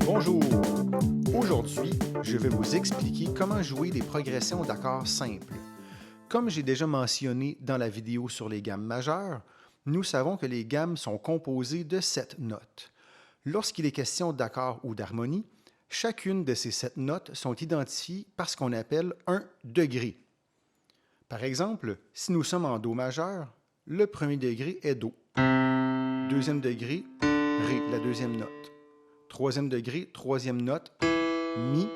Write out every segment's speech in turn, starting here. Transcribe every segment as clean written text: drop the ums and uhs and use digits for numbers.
Bonjour! Aujourd'hui, je vais vous expliquer comment jouer des progressions d'accords simples. Comme j'ai déjà mentionné dans la vidéo sur les gammes majeures, nous savons que les gammes sont composées de 7 notes. Lorsqu'il est question d'accords ou d'harmonie, chacune de ces 7 notes sont identifiées par ce qu'on appelle un degré. Par exemple, si nous sommes en Do majeur, le premier degré est Do. Deuxième degré, Ré, la deuxième note. Troisième degré, troisième note, Mi,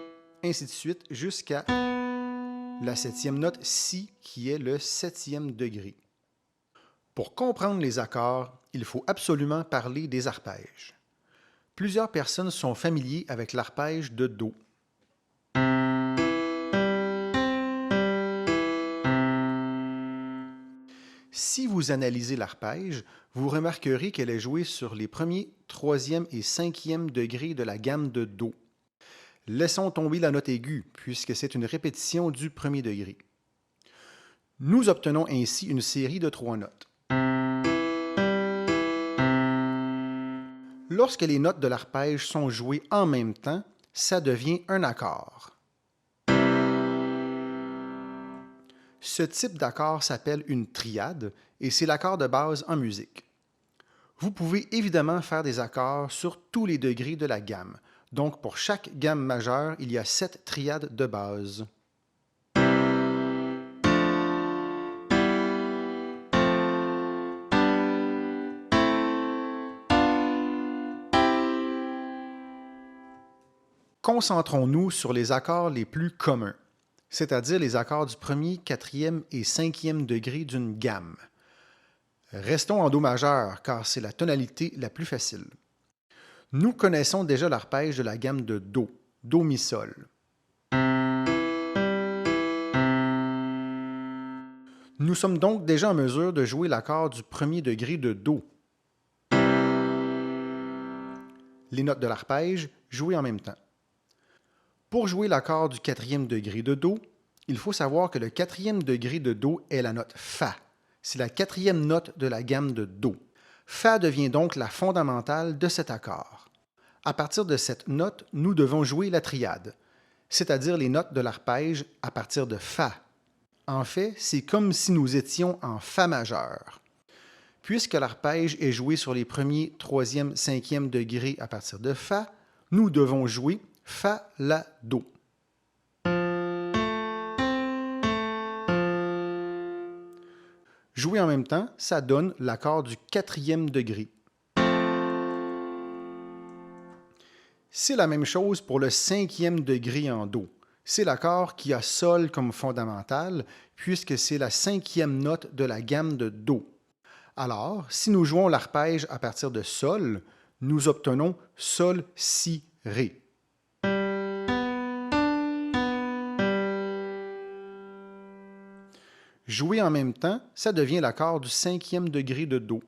ainsi de suite, jusqu'à la septième note, Si, qui est le septième degré. Pour comprendre les accords, il faut absolument parler des arpèges. Plusieurs personnes sont familiers avec l'arpège de Do. Si vous analysez l'arpège, vous remarquerez qu'elle est jouée sur les premiers, troisième et cinquième degrés de la gamme de Do. Laissons tomber la note aiguë, puisque c'est une répétition du premier degré. Nous obtenons ainsi une série de 3 notes. Lorsque les notes de l'arpège sont jouées en même temps, ça devient un accord. Ce type d'accord s'appelle une triade et c'est l'accord de base en musique. Vous pouvez évidemment faire des accords sur tous les degrés de la gamme. Donc, pour chaque gamme majeure, il y a 7 triades de base. Concentrons-nous sur les accords les plus communs, c'est-à-dire les accords du premier, quatrième et cinquième degré d'une gamme. Restons en Do majeur, car c'est la tonalité la plus facile. Nous connaissons déjà l'arpège de la gamme de Do, Do, Mi, Sol. Nous sommes donc déjà en mesure de jouer l'accord du premier degré de Do. Les notes de l'arpège jouées en même temps. Pour jouer l'accord du quatrième degré de Do, il faut savoir que le quatrième degré de Do est la note Fa. C'est la quatrième note de la gamme de Do. Fa devient donc la fondamentale de cet accord. À partir de cette note, nous devons jouer la triade, c'est-à-dire les notes de l'arpège à partir de Fa. En fait, c'est comme si nous étions en Fa majeur. Puisque l'arpège est joué sur les premiers, troisième, cinquième degrés à partir de Fa, nous devons jouer Fa, La, Do. Jouer en même temps, ça donne l'accord du quatrième degré. C'est la même chose pour le cinquième degré en Do. C'est l'accord qui a Sol comme fondamental, puisque c'est la cinquième note de la gamme de Do. Alors, si nous jouons l'arpège à partir de Sol, nous obtenons Sol, Si, Ré. Jouer en même temps, ça devient l'accord du cinquième degré de Do.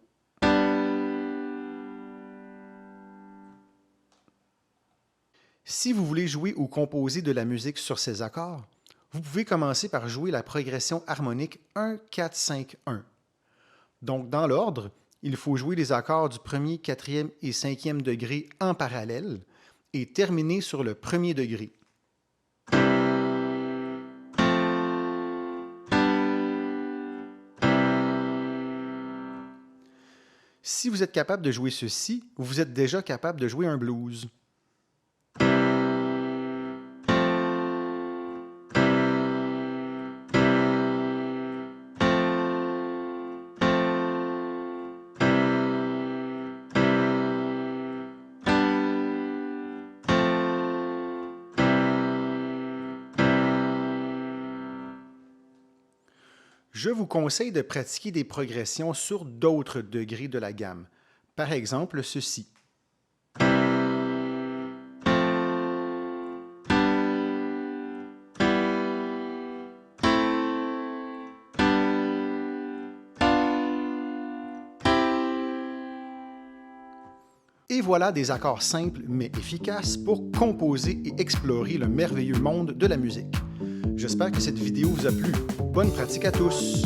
Si vous voulez jouer ou composer de la musique sur ces accords, vous pouvez commencer par jouer la progression harmonique 1-4-5-1. Donc, dans l'ordre, il faut jouer les accords du premier, quatrième et cinquième degré en parallèle et terminer sur le premier degré. Si vous êtes capable de jouer ceci, vous êtes déjà capable de jouer un blues. Je vous conseille de pratiquer des progressions sur d'autres degrés de la gamme. Par exemple, ceci. Et voilà des accords simples mais efficaces pour composer et explorer le merveilleux monde de la musique. J'espère que cette vidéo vous a plu. Bonne pratique à tous!